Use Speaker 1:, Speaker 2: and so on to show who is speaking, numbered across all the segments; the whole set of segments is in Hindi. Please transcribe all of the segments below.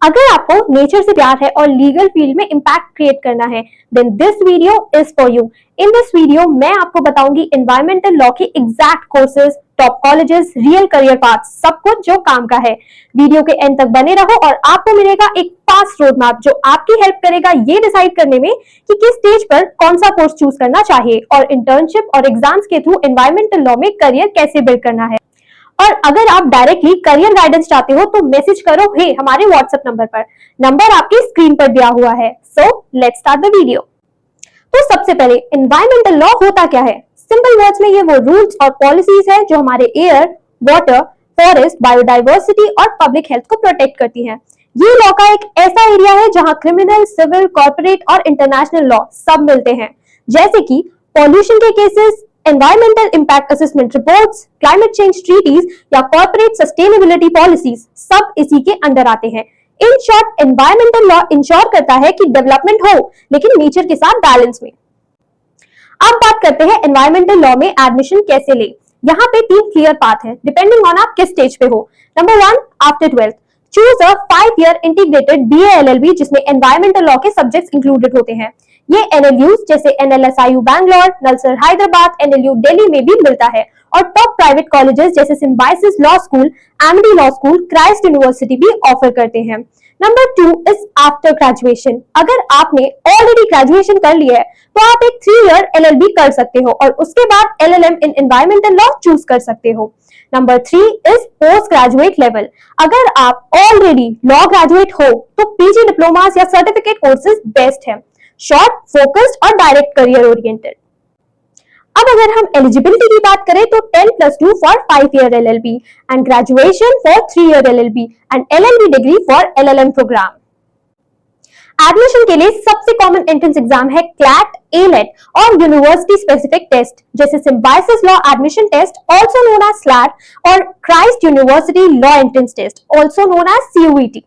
Speaker 1: अगर आपको नेचर से प्यार है और लीगल फील्ड में इम्पैक्ट क्रिएट करना है, then this video is for you. In this video मैं आपको बताऊंगी एनवायरमेंटल लॉ के exact courses, top colleges, real career path, सब कुछ जो काम का है। वीडियो के एंड तक बने रहो और आपको मिलेगा एक फास्ट रोड मैप जो आपकी हेल्प करेगा ये डिसाइड करने में कि किस स्टेज पर कौन सा कोर्स चूज करना चाहिए और इंटर्नशिप और एग्जाम्स के थ्रू एनवायरमेंटल लॉ में करियर कैसे बिल्ड करना है। और अगर आप डायरेक्टली करियर गाइडेंस चाहते हो तो मैसेज करो हे हमारे व्हाट्सएप नंबर पर। नंबर आपकी स्क्रीन पर दिया हुआ है। So let's start the video. तो सबसे पहले एनवायरमेंटल लॉ होता क्या है? सिंपल वर्ड्स में ये वो रूल्स और पॉलिसीज है जो हमारे एयर, वाटर, फॉरेस्ट, बायोडाइवर्सिटी और पब्लिक हेल्थ को प्रोटेक्ट करती हैं। ये लॉ का एक ऐसा एरिया है जहां क्रिमिनल, सिविल, कॉर्पोरेट और इंटरनेशनल लॉ सब मिलते हैं, जैसे कि पॉल्यूशन के cases, environmental impact assessment reports, climate change treaties या कॉर्पोरेट सस्टेनेबिलिटी पॉलिसीज सब इसी के अंडर आते हैं। In short environmental law ensure करता है कि डेवलपमेंट हो लेकिन नेचर के साथ बैलेंस में। अब बात करते हैं एनवायरमेंटल लॉ में एडमिशन कैसे ले। यहाँ पे 3 क्लियर पाथ है डिपेंडिंग ऑन आप किस स्टेज पे हो। Number 1, after 12th choose a 5-year integrated BA LLB जिसमें एनवायरमेंटल लॉ के सब्जेक्ट्स इंक्लूडेड होते हैं। ये NLUs जैसे NLSIU बैंगलोर, नलसर हैदराबाद, NLU दिल्ली में भी मिलता है और टॉप प्राइवेट कॉलेजेस जैसे Symbiosis law school, Amity law school, Christ university भी ऑफर करते हैं। Number 2 is after graduation. अगर आपने ऑलरेडी ग्रेजुएशन कर लिया है तो आप एक 3-year LLB कर सकते हो और उसके बाद LLM in environmental law choose कर सकते हो। Number 3 is post graduate level. अगर आप ऑलरेडी लॉ ग्रेजुएट हो तो PG डिप्लोमास या सर्टिफिकेट कोर्सेज बेस्ट है, शॉर्ट, फोकस्ड और डायरेक्ट करियर ओरिएंटेड। अब अगर हम एलिजिबिलिटी की बात करें तो 10+2 for 5-year LLB and graduation for 3-year LLB and LLB degree for LLM programme. Admission के लिए सबसे कॉमन एंट्रेंस एग्जाम है CLAT, ALET और यूनिवर्सिटी स्पेसिफिक टेस्ट जैसे Symbiosis law admission test also known as SLAT और Christ university law entrance test also known as CUET।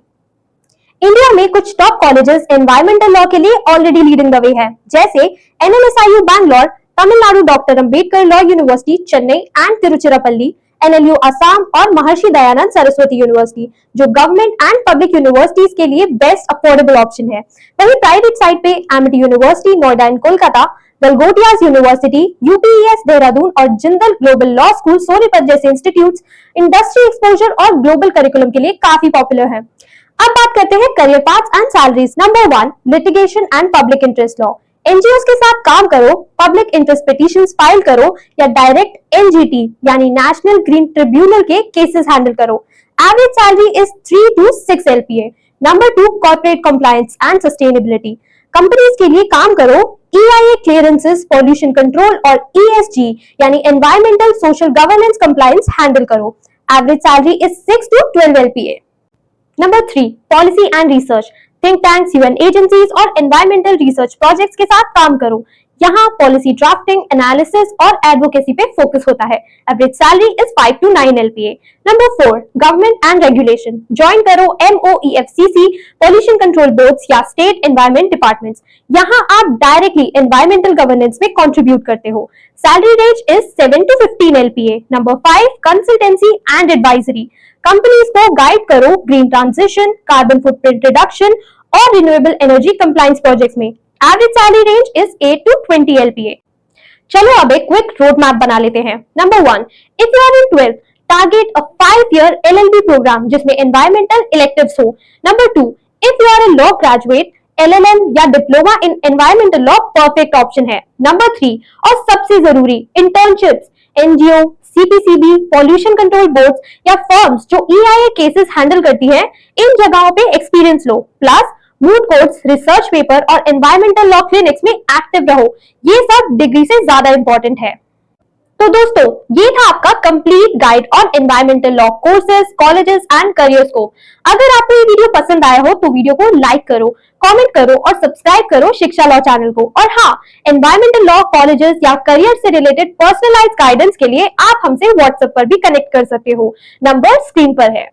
Speaker 1: India में कुछ टॉप कॉलेजेस एनवायरमेंटल लॉ के लिए ऑलरेडी लीडिंग द वे है, जैसे NLSIU Bangalore, Tamil Nadu doctor Ambedkar law university Chennai and Tiruchirappalli, NLU Assam और महर्षि दयानंद सरस्वती यूनिवर्सिटी जो गवर्नमेंट एंड पब्लिक यूनिवर्सिटीज के लिए बेस्ट अफोर्डेबल ऑप्शन है। वहीं प्राइवेट साइड पे Amity university Noida and Kolkata, Galgotias university, UPES Dehradun और Jindal global law school Sonipat जैसे इंस्टीट्यूट्स इंडस्ट्री एक्सपोजर और ग्लोबल करिकुलम के लिए काफी पॉपुलर है। अब बात करते हैं career paths and salaries. Number 1, litigation and public interest law. NGOs के साथ काम करो, पब्लिक इंटरेस्ट पिटीशंस फाइल करो या डायरेक्ट NGT यानी नेशनल ग्रीन ट्रिब्यूनल के केसेस हैंडल करो। Average salary is 3 to 6 LPA। Number 2, corporate compliance and sustainability. Companies के लिए काम करो, EIA क्लियरेंसेस, पॉल्यूशन कंट्रोल और ESG यानी environmental social governance compliance handle करो। Average salary is 6 to 12 LPA। Number 3, policy and research. Think tanks, UN agencies और एनवायरमेंटल रिसर्च प्रोजेक्ट्स के साथ काम करो। यहाँ पॉलिसी ड्राफ्टिंग, एनालिसिस और एडवोकेसी पे फोकस होता है। Average salary is 5 to 9 LPA। Number 4, government and regulation. Join करो MOEFCC, पॉल्यूशन कंट्रोल बोर्ड्स या स्टेट एनवायरमेंट डिपार्टमेंट्स। यहाँ आप डायरेक्टली एनवायरमेंटल गवर्नेंस में कंट्रीब्यूट करते हो। Salary range is 7 to 15 LPA। Number 5, consultancy and advisory. Companies को गाइड करो green transition, carbon footprint reduction और रिन्यूएबल एनर्जी कंप्लायंस प्रोजेक्ट्स में। Average salary range is 8 to 20 LPA। चलो अब एक क्विक रोड मैप बना लेते हैं। Number 1, if you are in 12th target a 5-year LLB programme जिसमें एनवायरमेंटल इलेक्टिव्स हो। Number 2, if you are a law graduate, LLM या diploma in environmental law perfect option है। नंबर 3 और सबसे जरूरी, internships, NGO, CPCB, pollution control boards या फर्म्स जो EIA केसेस हैंडल करती हैं, इन जगहों पे एक्सपीरियंस लो। Plus moot courts, research paper और एनवायरमेंटल लॉ क्लिनिक्स में एक्टिव रहो। ये सब डिग्री से ज्यादा इंपॉर्टेंट है। तो दोस्तों, ये था आपका complete guide on environmental law courses, colleges and career scope. अगर आपको ये वीडियो पसंद आया हो तो वीडियो को लाइक करो, कमेंट करो और सब्सक्राइब करो शिक्षा लॉ चैनल को। और हाँ, एनवायरमेंटल लॉ, कॉलेजेस या करियर से रिलेटेड पर्सनलाइज्ड गाइडेंस के लिए आप हमसे व्हाट्सएप पर भी कनेक्ट कर सकते हो। नंबर स्क्रीन पर है।